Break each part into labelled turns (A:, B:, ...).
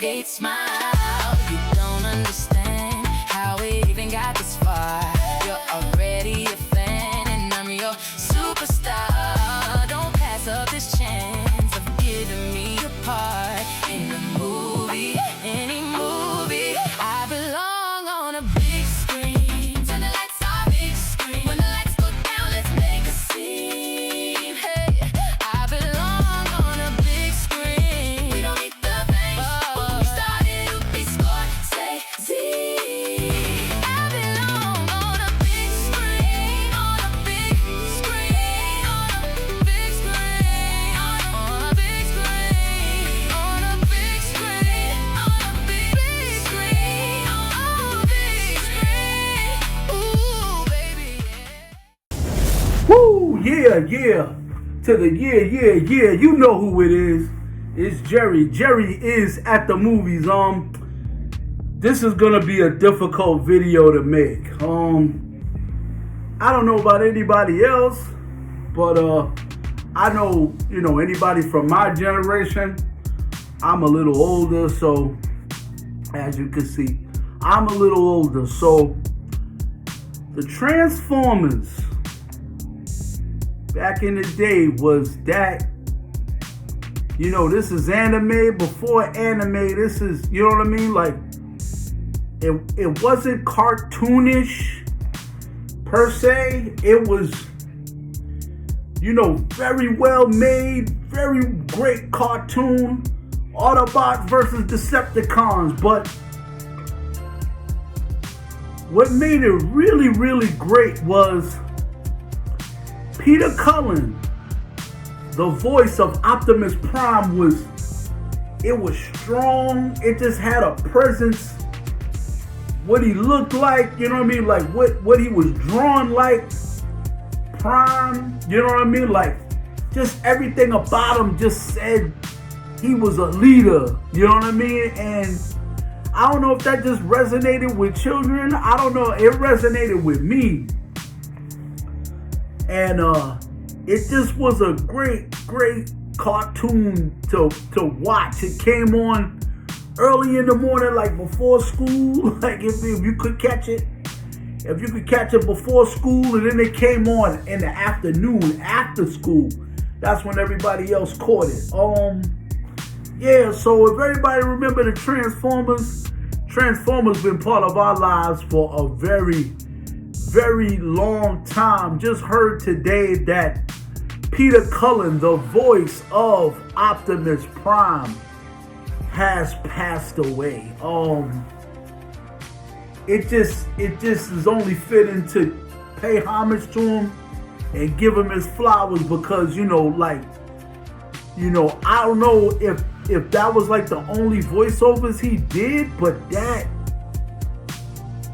A: Colgate smile. You don't understand how we even got this far. You're already a fan, and I'm your superstar. Don't pass up this chance of giving me a part in a movie, any movie. I belong on a big screen. Turn the lights on, big screen. When the lights go down, let's make a scene. Hey, I belong on a big screen. We don't need the fame. When we started, we scored, say, Z. I belong on a big screen. On a big screen. On a big screen. On a big screen. On a big screen. On a big screen. On a big screen. Ooh, baby, yeah.
B: Woo, yeah. To the yeah. You know who it is. It's Jerry. Jerry is at the movies. This is gonna be a difficult video to make. I don't know about anybody else, but I know, anybody from my generation. I'm a little older, so as you can see, I'm a little older. So the Transformers back in the day was that, this is anime. Before anime, this is, you know what I mean? Like, it wasn't cartoonish per se. It was, very well made, very great cartoon. Autobots versus Decepticons. But what made it really, really great was Peter Cullen, the voice of Optimus Prime, was strong. It just had a presence. What he looked like, you know what I mean? Like what he was drawn like. Prime, you know what I mean? Like, just everything about him just said he was a leader, you know what I mean? And I don't know if that just resonated with children. I don't know. It resonated with me. And it just was a great cartoon to watch. It came on early in the morning, like before school. Like if you could catch it. If you could catch it before school, and then it came on in the afternoon after school. That's when everybody else caught it. So if everybody remember the Transformers been part of our lives for a very, very long time. Just heard today that Peter Cullen, the voice of Optimus Prime, has passed away. It just is only fitting to pay homage to him and give him his flowers because, I don't know if that was like the only voiceovers he did, but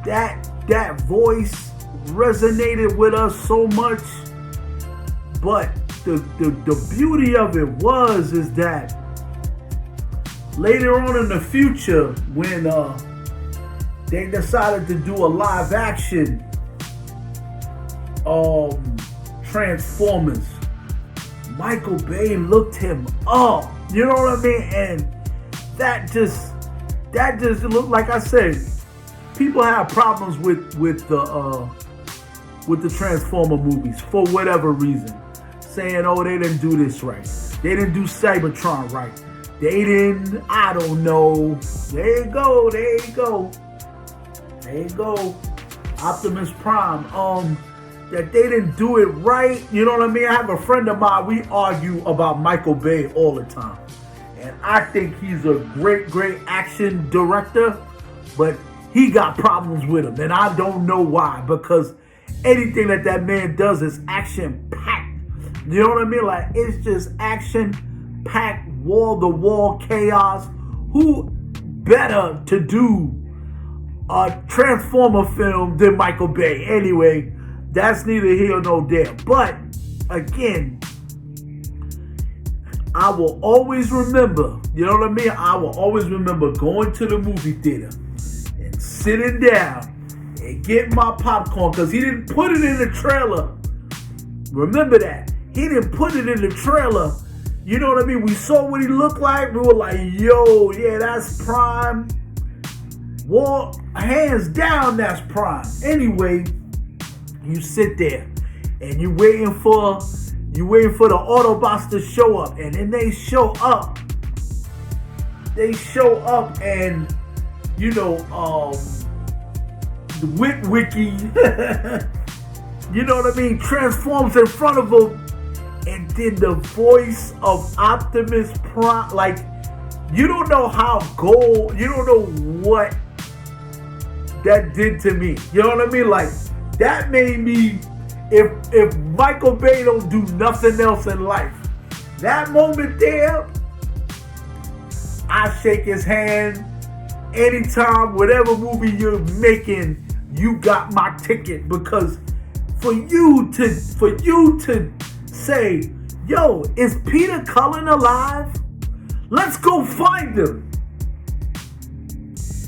B: that voice resonated with us so much. But the beauty of it is that later on in the future, when they decided to do a live action Transformers, Michael Bay looked him up. You know what I mean? And that just looked, like I said, people have problems with the Transformer movies for whatever reason, saying, oh, they didn't do this right, they didn't do Cybertron right, they didn't, I don't know. There you go, Optimus Prime. That they didn't do it right. You know what I mean? I have a friend of mine, we argue about Michael Bay all the time. And I think he's a great action director, but he got problems with him. And I don't know why, because anything that man does is action-packed. You know what I mean? Like, it's just action-packed, wall-to-wall chaos. Who better to do a Transformer film than Michael Bay? Anyway, that's neither here nor there. But again, I will always remember, you know what I mean? I will always remember going to the movie theater and sitting down and getting my popcorn, because he didn't put it in the trailer. Remember that. He didn't put it in the trailer, you know what I mean? We saw what he looked like. We were like, yo, yeah, that's Prime. Well, hands down, that's Prime. Anyway, you sit there and you're waiting for the Autobots to show up, and then they show up. And you know, the Witwicky, you know what I mean, transforms in front of them, and then the voice of Optimus Prime, like, you don't know you don't know what that did to me. You know what I mean? Like, that made me, if Michael Bay don't do nothing else in life, that moment there, I shake his hand. Anytime, whatever movie you're making, you got my ticket, because for you to say, yo, is Peter Cullen alive? Let's go find him.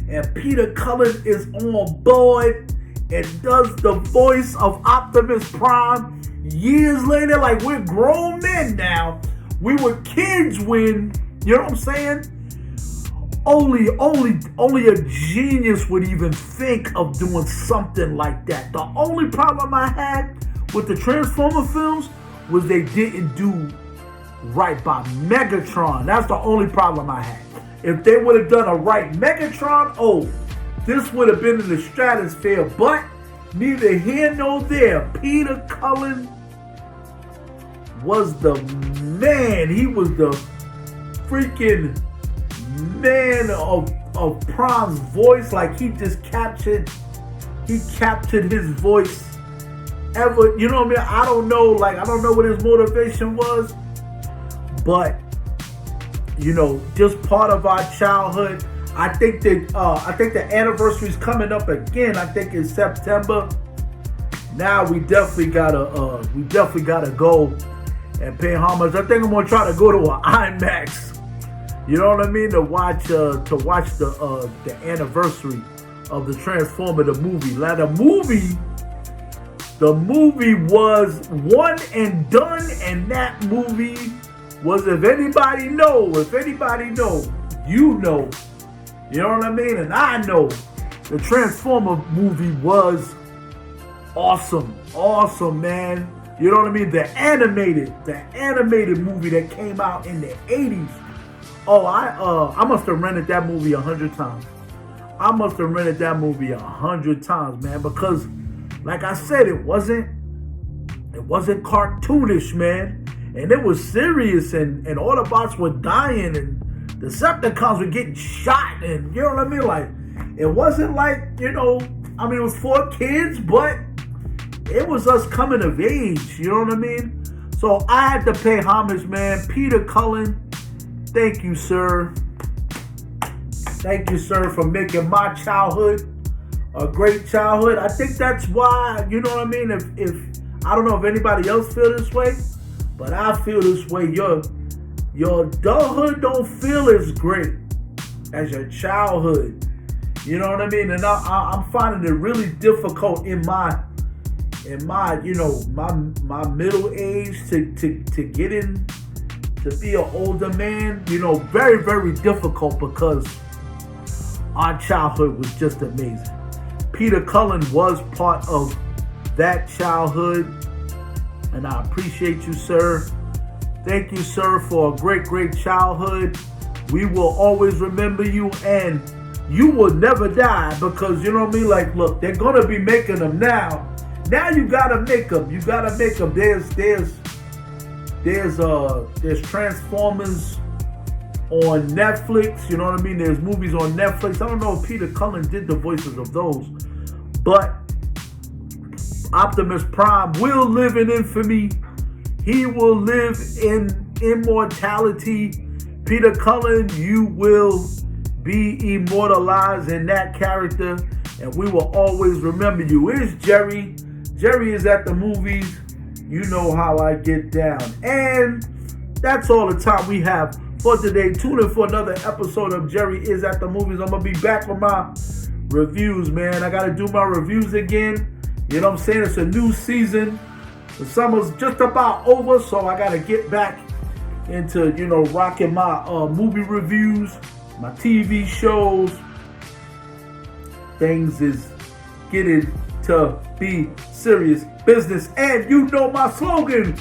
B: And Peter Cullen is on board and does the voice of Optimus Prime years later. Like, we're grown men now. We were kids when, you know what I'm saying? Only a genius would even think of doing something like that. The only problem I had with the Transformer films was they didn't do right by Megatron. That's the only problem I had. If they would have done a right Megatron, this would have been in the stratosphere. But neither here nor there. Peter Cullen was the man. He was the freaking man of Prime's voice. Like, he captured his voice ever, you know what I mean? I don't know what his motivation was, but you know, just part of our childhood. I think the anniversary's coming up again. I think in September. Now we definitely gotta go and pay homage. I think I'm gonna try to go to an IMAX. You know what I mean? To watch the anniversary of the Transformer, the movie. Now the movie was one and done, and that movie was, if anybody know, you know. You know what I mean? And I know the Transformer movie was awesome, man. You know what I mean? The animated movie that came out in the 80s. Oh, I must have rented that movie 100 times. Man, because like I said, it wasn't cartoonish, man. And it was serious, and Autobots were dying, and Decepticons were getting shot, and you know what I mean? Like, it wasn't like, you know, I mean, it was for kids, but it was us coming of age, you know what I mean? So I had to pay homage, man. Peter Cullen, thank you, sir. Thank you, sir, for making my childhood a great childhood. I think that's why, you know what I mean? If I don't know if anybody else feel this way, but I feel this way. Your adulthood don't feel as great as your childhood. You know what I mean? And I'm finding it really difficult in my you know, my middle age to get in, to be an older man. You know, very, very difficult, because our childhood was just amazing. Peter Cullen was part of that childhood, and I appreciate you, sir. Thank you, sir, for a great, great childhood. We will always remember you, and you will never die, because, you know what I mean? Like, look, they're going to be making them now. Now you got to make them. You got to make them. There's Transformers on Netflix. You know what I mean? There's movies on Netflix. I don't know if Peter Cullen did the voices of those, but Optimus Prime will live in infamy. He will live in immortality. Peter Cullen, you will be immortalized in that character, and we will always remember you. It's Jerry. Jerry is at the movies. You know how I get down. And that's all the time we have for today. Tune in for another episode of Jerry is at the movies. I'm going to be back with my reviews, man. I got to do my reviews again. You know what I'm saying? It's a new season. The summer's just about over, so I got to get back into, you know, rocking my movie reviews, my TV shows. Things is getting to be serious business, and you know my slogan.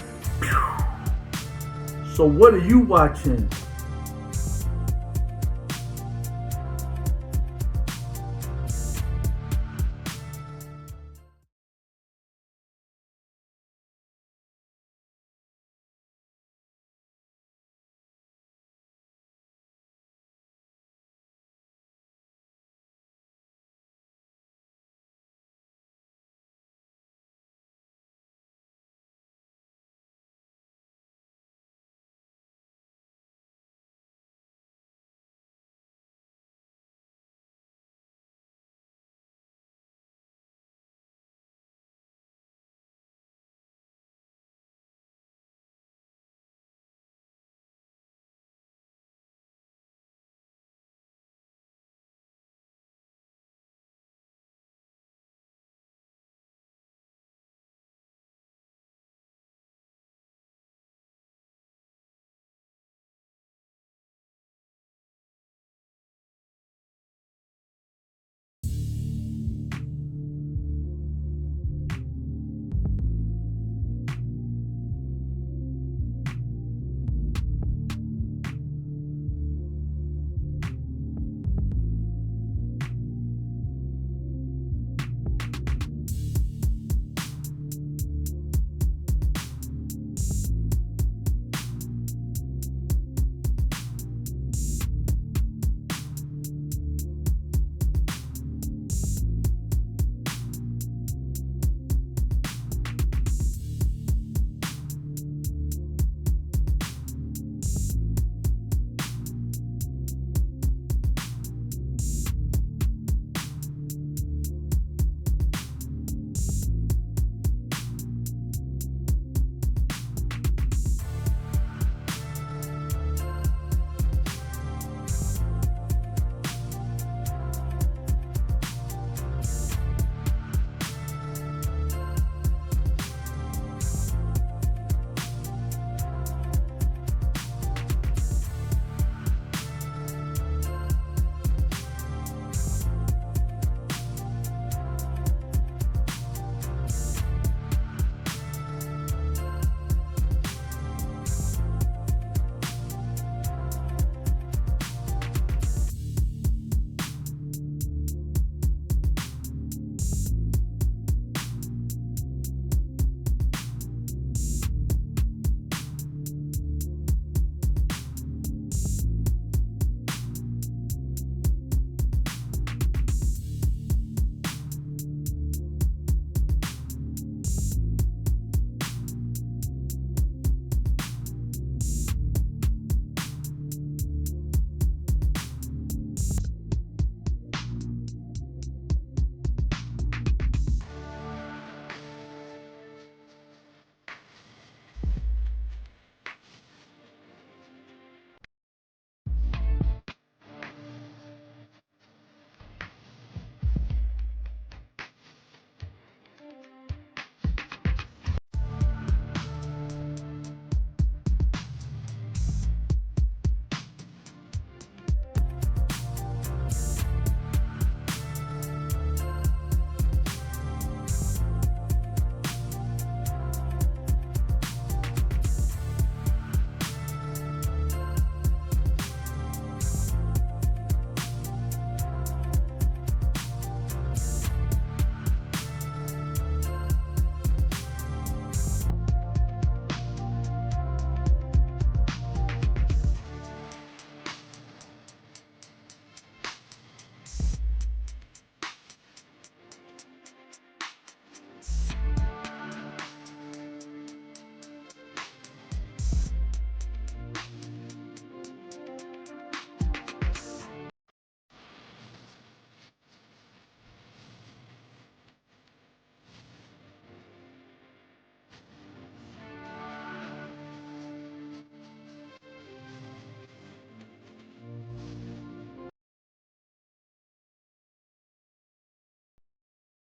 B: So what are you watching?